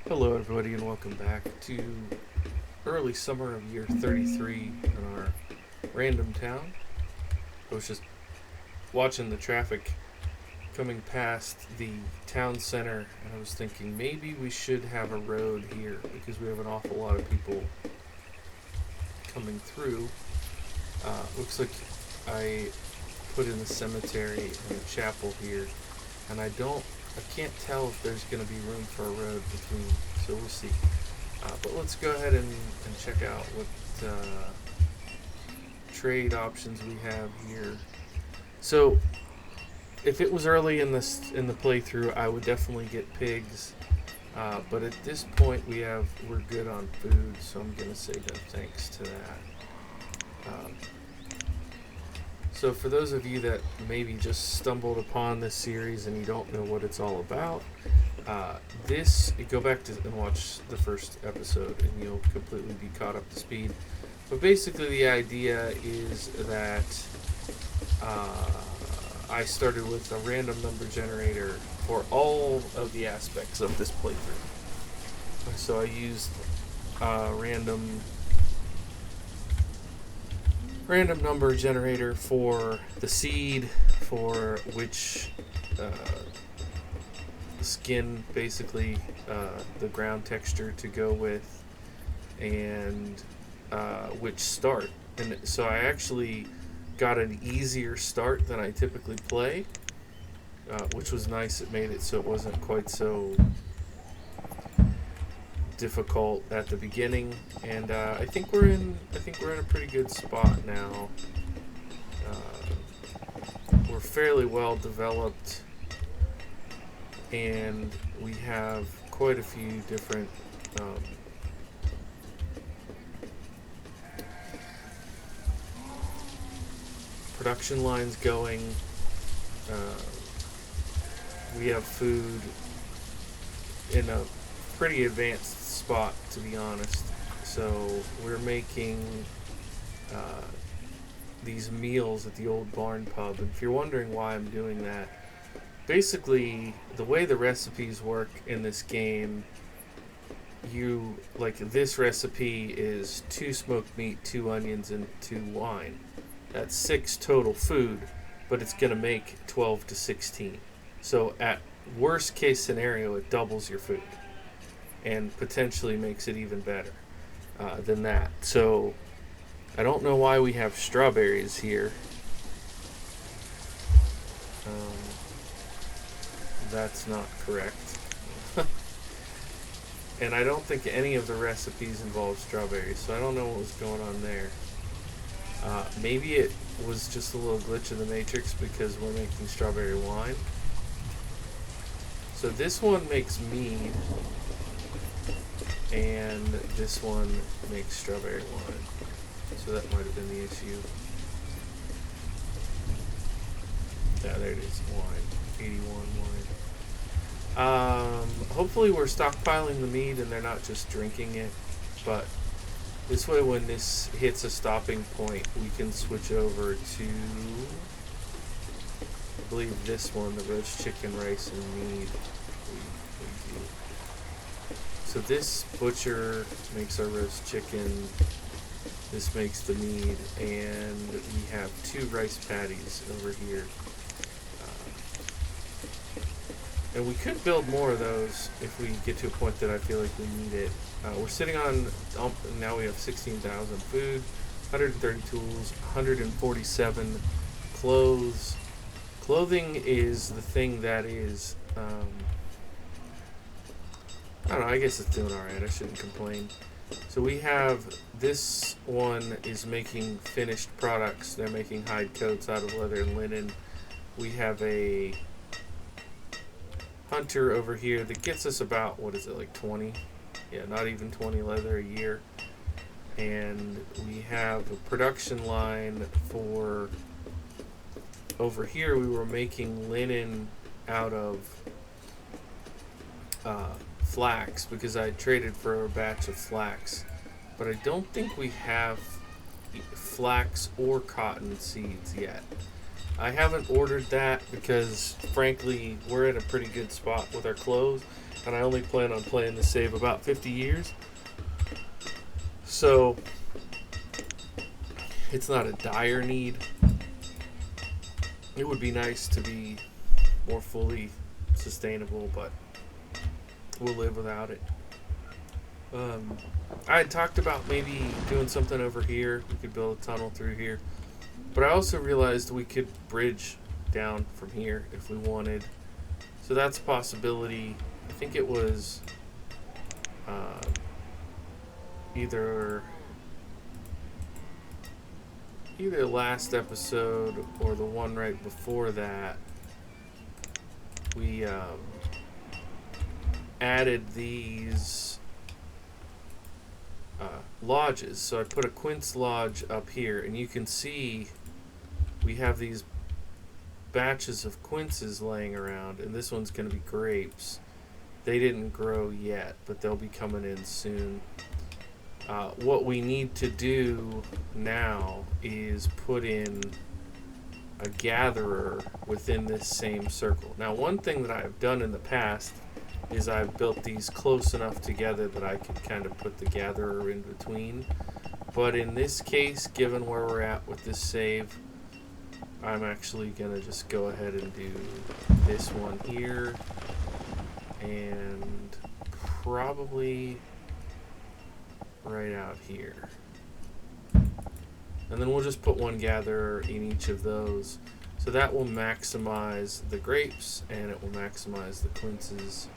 Hello, everybody, and welcome back to early summer of year 33 in our Randomtown. I was just watching the traffic coming past the town center, and I was thinking maybe we should have a road here because we have an awful lot of people coming through. Looks like I put in the cemetery and a chapel here, and I can't tell if there's going to be room for a road between, so we'll see. But let's go ahead and check out what trade options we have here. So, if it was early in the playthrough, I would definitely get pigs. But at this point, we're good on food, so I'm gonna say no thanks to that. Um, so for those of you that maybe just stumbled upon this series and you don't know what it's all about, go back and watch the first episode and you'll completely be caught up to speed. But basically, the idea is that I started with a random number generator for all of the aspects of this playthrough. So I used random number generator for the seed, for which skin, basically the ground texture to go with, and which start. And so I actually got an easier start than I typically play, which was nice. It made it so it wasn't quite so difficult at the beginning, and I think we're in a pretty good spot now. We're fairly well developed, and we have quite a few different production lines going. We have food in a pretty advanced spot, to be honest. So we're making these meals at the old barn pub. And if you're wondering why I'm doing that, basically the way the recipes work in this game, this recipe is 2 smoked meat, 2 onions, and 2 wine. That's 6 total food, but it's going to make 12 to 16. So at worst case scenario, it doubles your food and potentially makes it even better than that. So I don't know why we have strawberries here. That's not correct. And I don't think any of the recipes involve strawberries, so I don't know what was going on there. Maybe it was just a little glitch in the matrix because we're making strawberry wine. So this one makes mead, and this one makes strawberry wine. So that might have been the issue. Yeah, there it is, wine. 81 wine. Hopefully we're stockpiling the mead and they're not just drinking it, but this way when this hits a stopping point, we can switch over to, I believe this one, the roast chicken, rice, and mead. We do. So this butcher makes our roast chicken, this makes the mead, and we have 2 rice patties over here. And we could build more of those if we get to a point that I feel like we need it. We're sitting on, now we have 16,000 food, 130 tools, 147 clothes. Clothing is the thing that is, I don't know, I guess it's doing alright, I shouldn't complain. So we have, this one is making finished products. They're making hide coats out of leather and linen. We have a hunter over here that gets us about, what is it, like 20? Yeah, not even 20 leather a year. And we have a production line for, over here we were making linen out of flax because I traded for a batch of flax. But I don't think we have flax or cotton seeds yet. I haven't ordered that because, frankly, we're in a pretty good spot with our clothes. and I only plan on playing the save about 50 years. So it's not a dire need. It would be nice to be more fully sustainable, but we'll live without it. I had talked about maybe doing something over here. We could build a tunnel through here. But I also realized we could bridge down from here if we wanted. So that's a possibility. I think it was either last episode or the one right before that. We added these lodges. So I put a quince lodge up here, and you can see we have these batches of quinces laying around, and this one's going to be grapes. They didn't grow yet, but they'll be coming in soon. What we need to do now is put in a gatherer within this same circle. Now, one thing that I've done in the past is I've built these close enough together that I could kind of put the gatherer in between. But in this case, given where we're at with this save, I'm actually going to just go ahead and do this one here. And probably right out here. And then we'll just put one gatherer in each of those. So that will maximize the grapes, and it will maximize the quinces.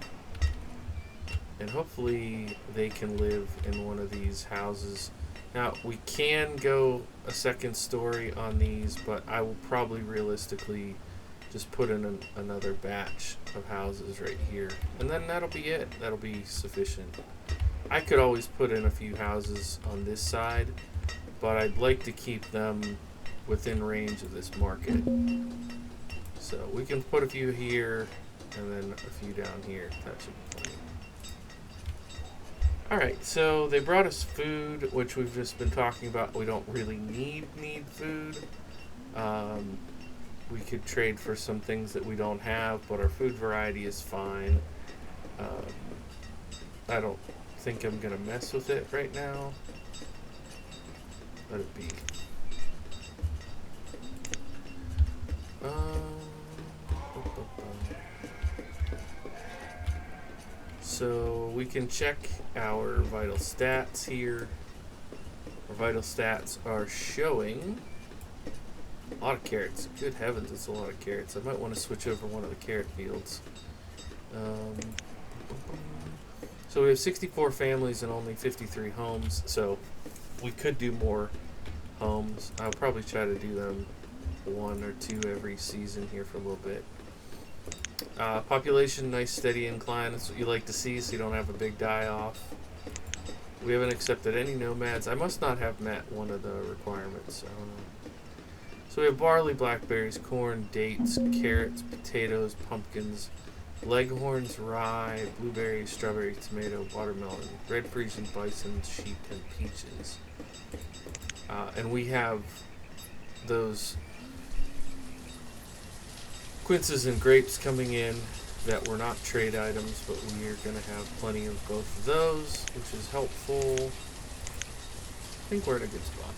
And hopefully they can live in one of these houses. Now, we can go a second story on these, but I will probably realistically just put in another batch of houses right here. And then that'll be it. That'll be sufficient. I could always put in a few houses on this side, but I'd like to keep them within range of this market. So we can put a few here and then a few down here. That should be plenty. Alright, so they brought us food, which we've just been talking about. We don't really need food. We could trade for some things that we don't have, but our food variety is fine. I don't think I'm going to mess with it right now. Let it be. So we can check our vital stats here. Our vital stats are showing a lot of carrots. Good heavens, it's a lot of carrots. I might want to switch over one of the carrot fields. So we have 64 families and only 53 homes, so we could do more homes. I'll probably try to do them 1 or 2 every season here for a little bit. Population, nice steady incline. That's what you like to see, so you don't have a big die-off. We haven't accepted any nomads. I must not have met one of the requirements. I don't know. So we have barley, blackberries, corn, dates, carrots, potatoes, pumpkins, leghorns, rye, blueberries, strawberries, tomato, watermelon, red Frisian bison, sheep, and peaches. And we have those quinces and grapes coming in that were not trade items, but we are going to have plenty of both of those, which is helpful. I think we're in a good spot.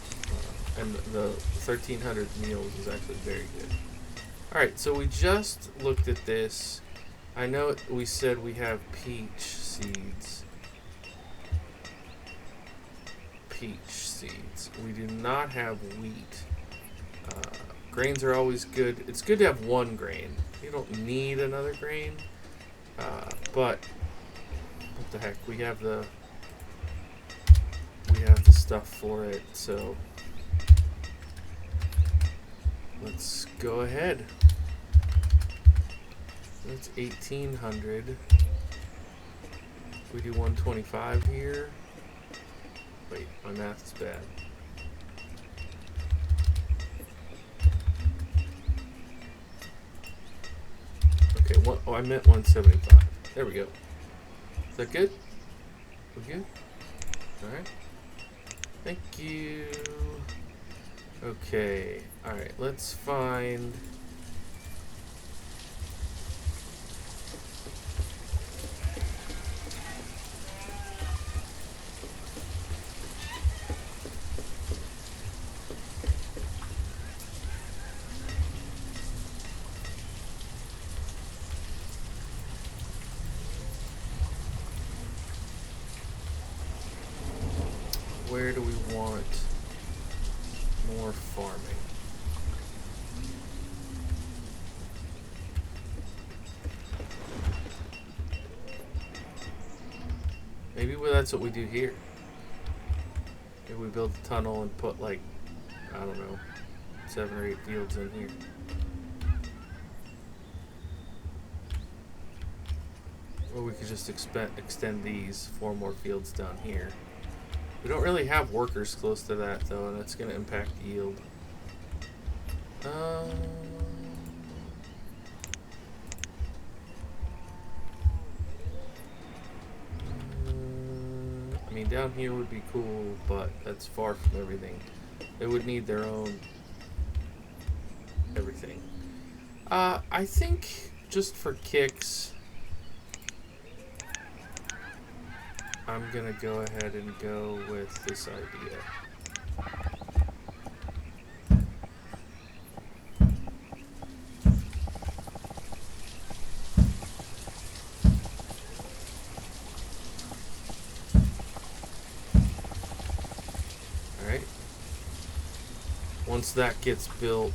And the 1300 meals is actually very good. Alright, so we just looked at this. I know we said we have peach seeds. Peach seeds. We do not have wheat. Grains are always good. It's good to have one grain. You don't need another grain. But what the heck? We have the stuff for it. So let's go ahead. That's 1800. We do 125 here. Wait, my math is bad. Okay, oh, I meant 175. There we go. Is that good? We good? Alright. Thank you. Okay. Alright, let's find... where do we want more farming? Maybe that's what we do here. Maybe we build a tunnel and put, like, I don't know, 7 or 8 fields in here. Or we could just extend these 4 more fields down here. We don't really have workers close to that, though, and that's going to impact yield. I mean, down here would be cool, but that's far from everything. They would need their own everything. I think just for kicks, I'm gonna go ahead and go with this idea. Alright. Once that gets built,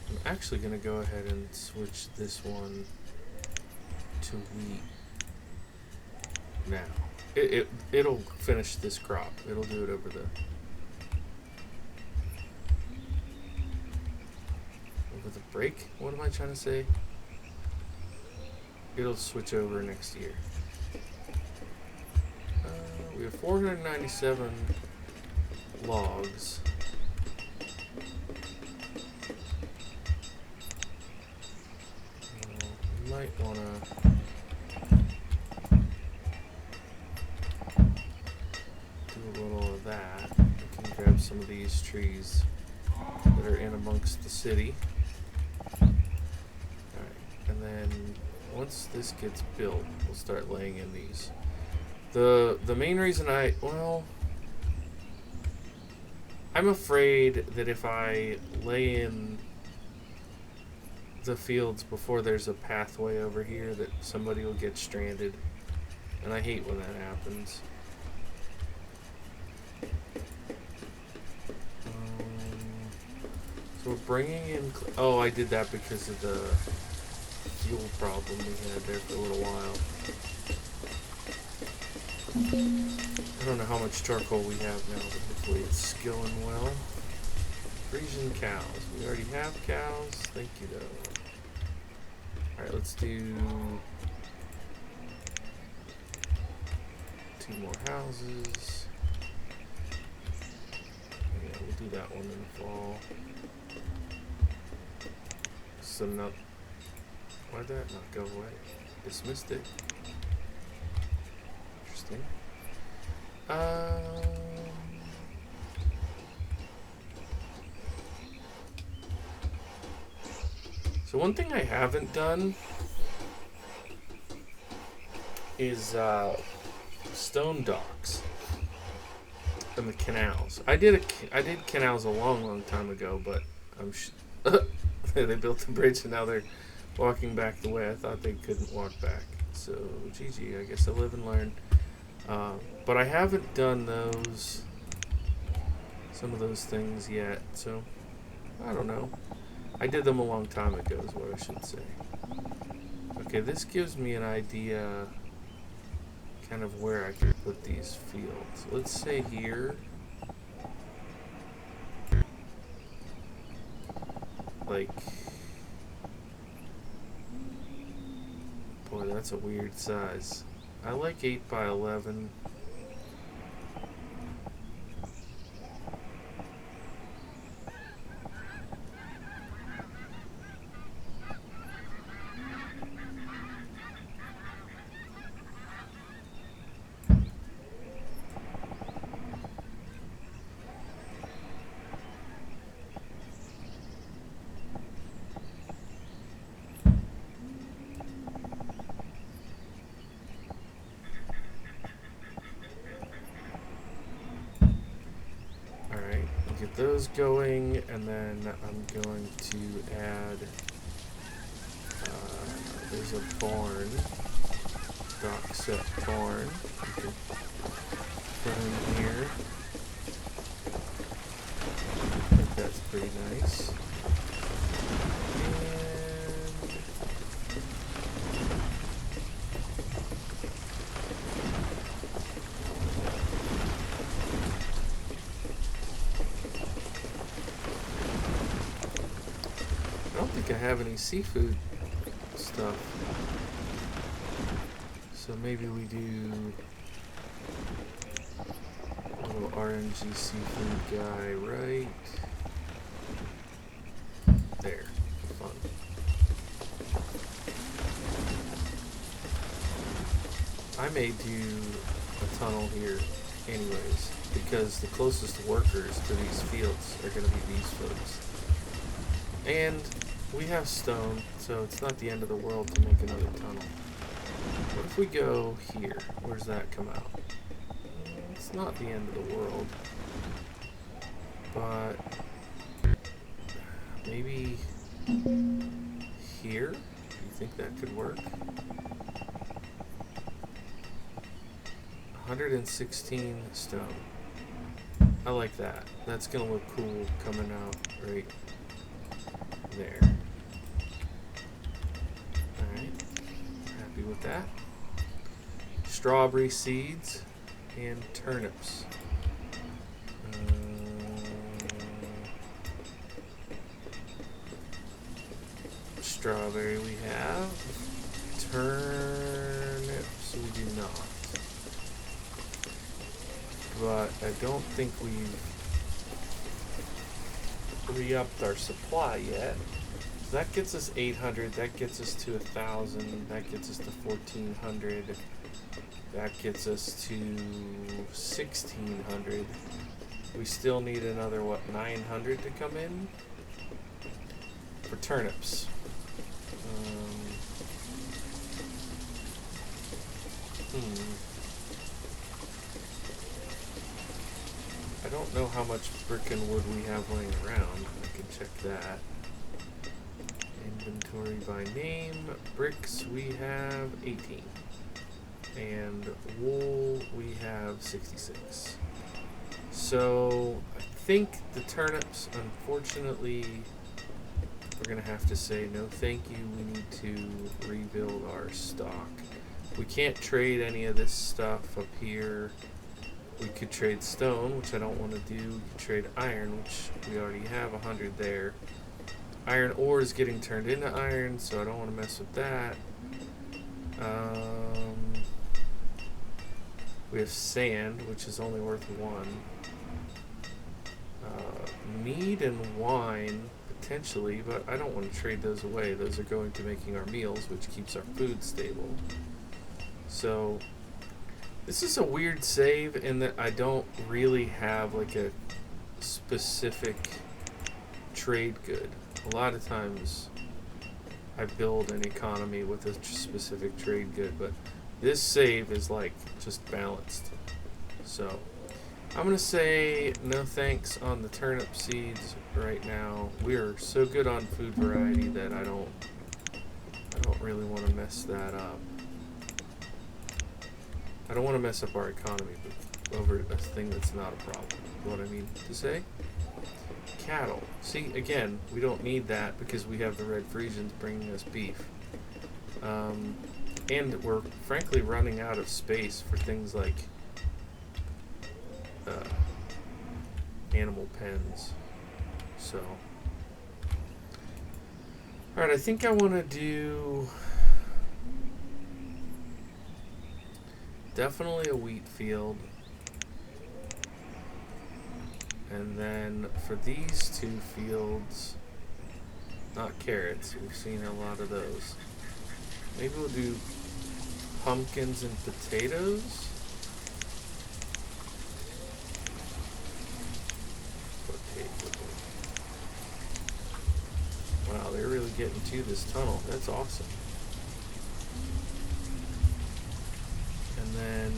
I'm actually gonna go ahead and switch this one to wheat. Now, it'll finish this crop. It'll do it over the break. What am I trying to say? It'll switch over next year. We have 497 logs. We might want to do a little of that. We can grab some of these trees that are in amongst the city. Alright, and then once this gets built, we'll start laying in these. The main reason I'm afraid that if I lay in the fields before there's a pathway over here, that somebody will get stranded, and I hate when that happens. So we're bringing in... Oh, I did that because of the fuel problem we had there for a little while. I don't know how much charcoal we have now, but hopefully it's going well. Frisian cows. We already have cows. Thank you, though. Alright, let's do 2 more houses. Yeah, we'll do that one in the fall. So not... Why'd that not go away? Dismissed it. Interesting. So one thing I haven't done is stone docks and the canals. I did canals a long time ago, but they built the bridge and now they're walking back the way I thought they couldn't walk back. So GG, I guess I live and learn. But I haven't done some of those things yet, so I don't know. I did them a long time ago is what I should say. Okay, this gives me an idea kind of where I could put these fields. Let's say here. Like, boy, that's a weird size. I like 8 by 11. Get those going, and then I'm going to add, there's a barn stock set barn. We could put in here. I think that's pretty nice. I don't think I have any seafood stuff. So maybe we do a little RNG seafood guy right there. Fun. I may do a tunnel here anyways, because the closest workers to these fields are going to be these folks. And we have stone, so it's not the end of the world to make another tunnel. What if we go here? Where's that come out? It's not the end of the world. But maybe here? Do you think that could work? 116 stone. I like that. That's gonna look cool coming out right there. Alright. Happy with that. Strawberry seeds and turnips. Strawberry we have. Turnips we do not. But I don't think we've re-upped our supply yet. So that gets us 800, that gets us to 1,000, that gets us to 1,400, that gets us to 1,600. We still need another, what, 900 to come in? For turnips. I don't know how much brick and wood we have laying around. I can check that. Inventory by name. Bricks we have 18. And wool we have 66. So I think the turnips, unfortunately, we're going to have to say no thank you. We need to rebuild our stock. We can't trade any of this stuff up here. We could trade stone, which I don't want to do. We could trade iron, which we already have 100 there. Iron ore is getting turned into iron, so I don't want to mess with that. We have sand, which is only worth 1. Mead and wine, potentially, but I don't want to trade those away. Those are going to making our meals, which keeps our food stable. So this is a weird save in that I don't really have like a specific trade good. A lot of times I build an economy with a specific trade good, but this save is like just balanced. So I'm gonna say no thanks on the turnip seeds right now. We're so good on food variety that I don't really want to mess that up. I don't want to mess up our economy over a thing that's not a problem. You know what I mean to say? Cattle. See, again, we don't need that because we have the Red Frisians bringing us beef. And we're frankly running out of space for things like animal pens. So, alright, I think I want to do definitely a wheat field. And then for these 2 fields, not carrots, we've seen a lot of those. Maybe we'll do pumpkins and potatoes. Wow, they're really getting to this tunnel. That's awesome. And then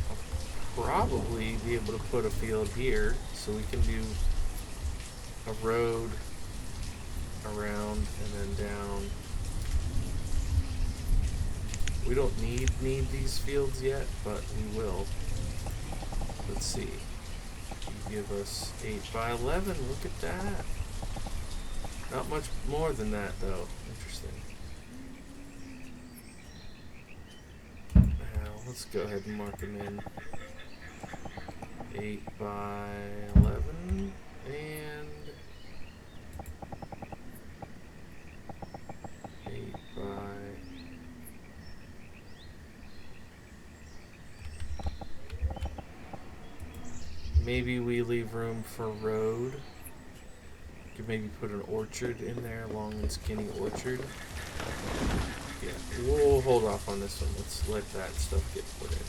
I'll probably be able to put a field here so we can do a road around and then down We don't need these fields yet, but we will. Let's see. You give us 8 by 11. Look at that. Not much more than that, though. Interesting. Now, let's go ahead and mark them in. 8 by 11 and 8 by maybe we leave room for road. Could maybe put an orchard in there, long and skinny orchard. Yeah, we'll hold off on this one. Let's let that stuff get put in.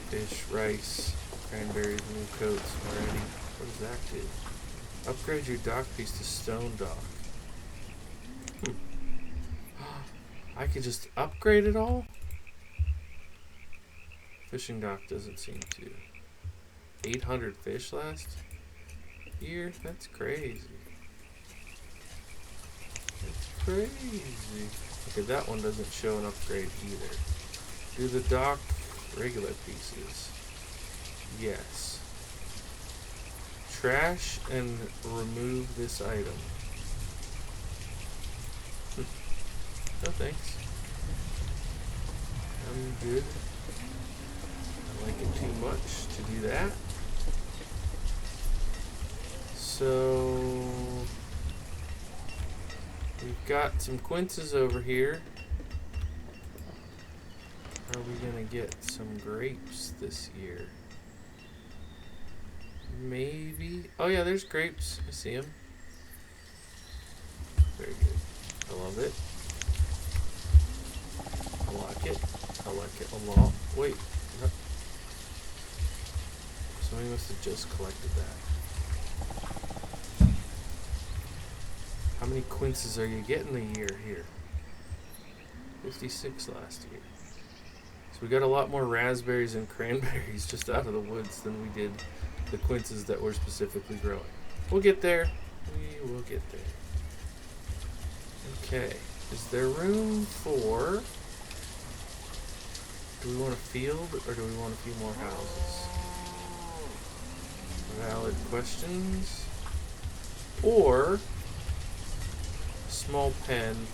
Fish, rice, cranberries, new coats already. What does that do? Upgrade your dock piece to stone dock. I could just upgrade it all? Fishing dock doesn't seem to. 800 fish last year? That's crazy. That's crazy. Okay, that one doesn't show an upgrade either. Do the dock regular pieces. Yes. Trash and remove this item. No thanks. I'm good. I like it too much to do that. So we've got some quinces over here. Are we gonna get some grapes this year? Maybe. Oh yeah, there's grapes. I see them. Very good. I love it. I like it. I like it a lot. Wait. No. Somebody must have just collected that. How many quinces are you getting a year here? 56 last year. So we got a lot more raspberries and cranberries just out of the woods than we did the quinces that we're specifically growing. We'll get there. We will get there. Okay. Is there room for... Do we want a field or do we want a few more houses? Valid questions. Or a small pen.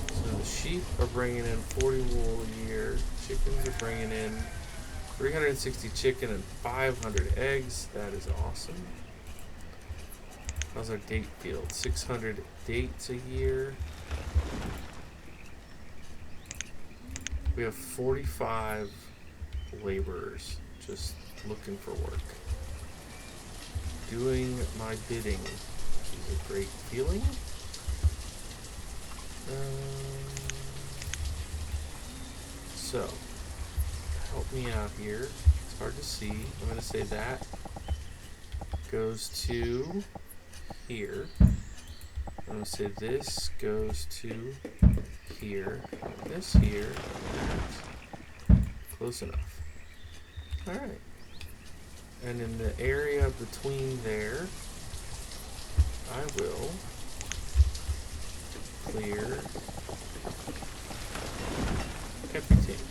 So the sheep are bringing in 40 wool a year. Chickens are bringing in 360 chicken and 500 eggs. That is awesome. How's our date field? 600 dates a year. We have 45 laborers just looking for work. Doing my bidding, which is a great feeling. So, help me out here. It's hard to see. I'm going to say that goes to here. I'm going to say this goes to here. This here. That. Close enough. Alright. And in the area between there, I will clear everything.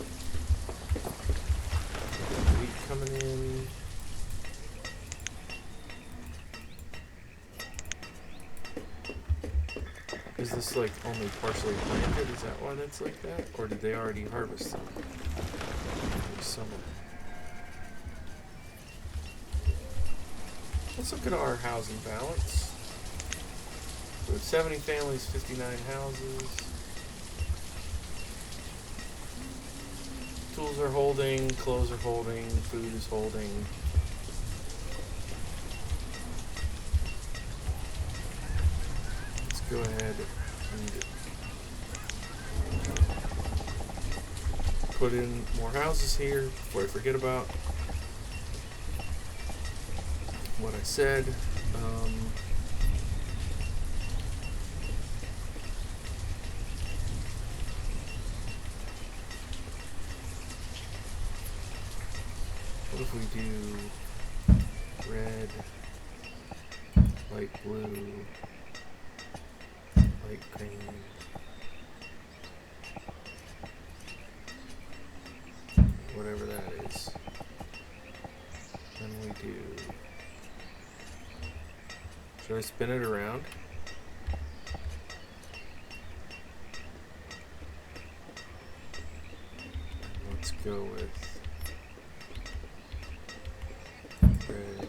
Wheat coming in. Is this like only partially planted? Is that why that's like that? Or did they already harvest them? Summer. Let's look at our housing balance. We have 70 families, 59 houses. Tools are holding, clothes are holding, food is holding. Let's go ahead and put in more houses here before I forget about what I said. What if we do red light blue, light green. Whatever that is. Then we do. Should I spin it around? Let's go with red.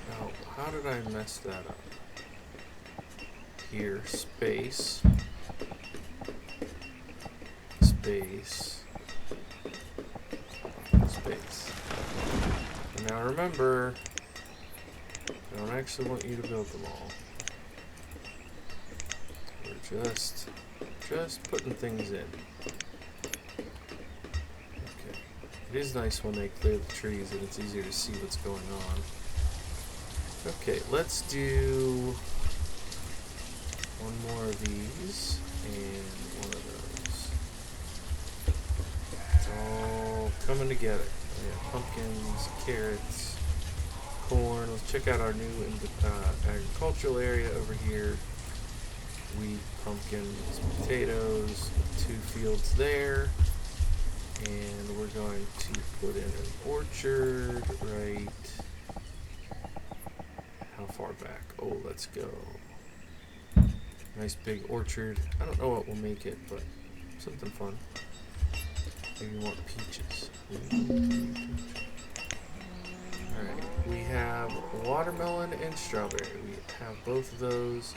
Now, how did I mess that up? Here, space. Space. Space. And now remember, I don't actually want you to build them all. We're just putting things in. Okay. It is nice when they clear the trees and it's easier to see what's going on. Okay, let's do one more of these and one of those. It's all coming together. We have pumpkins, carrots, corn. Let's check out our new agricultural area over here. Wheat, pumpkins, potatoes, 2 fields there. And we're going to put in an orchard right. How far back? Oh, let's go. Nice big orchard. I don't know what will make it, but something fun. Maybe we want peaches. Alright, we have watermelon and strawberry. We have both of those.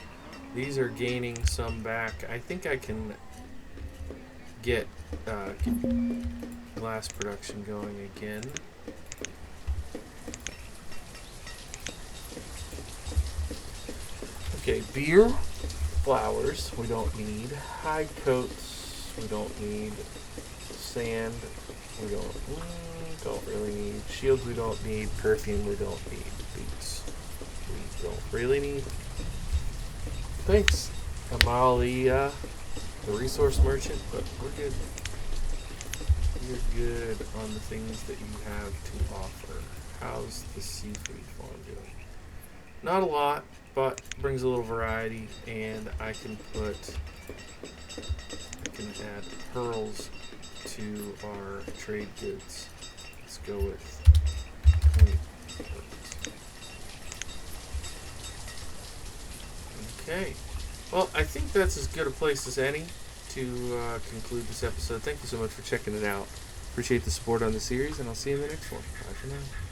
These are gaining some back. I think I can get glass production going again. Okay, beer, flowers, we don't need. Hide coats, we don't need. Sand, we don't really need. Shields, we don't need. Perfume, we don't need. Boots, we don't really need. Thanks, Amali, the resource merchant, but we're good. We're good on the things that you have to offer. How's the seafood farm doing? Not a lot, but brings a little variety, and I can add pearls to our trade goods. Let's go with 20 pearls. Okay. Well, I think that's as good a place as any to conclude this episode. Thank you so much for checking it out. Appreciate the support on the series, and I'll see you in the next one. Bye for now.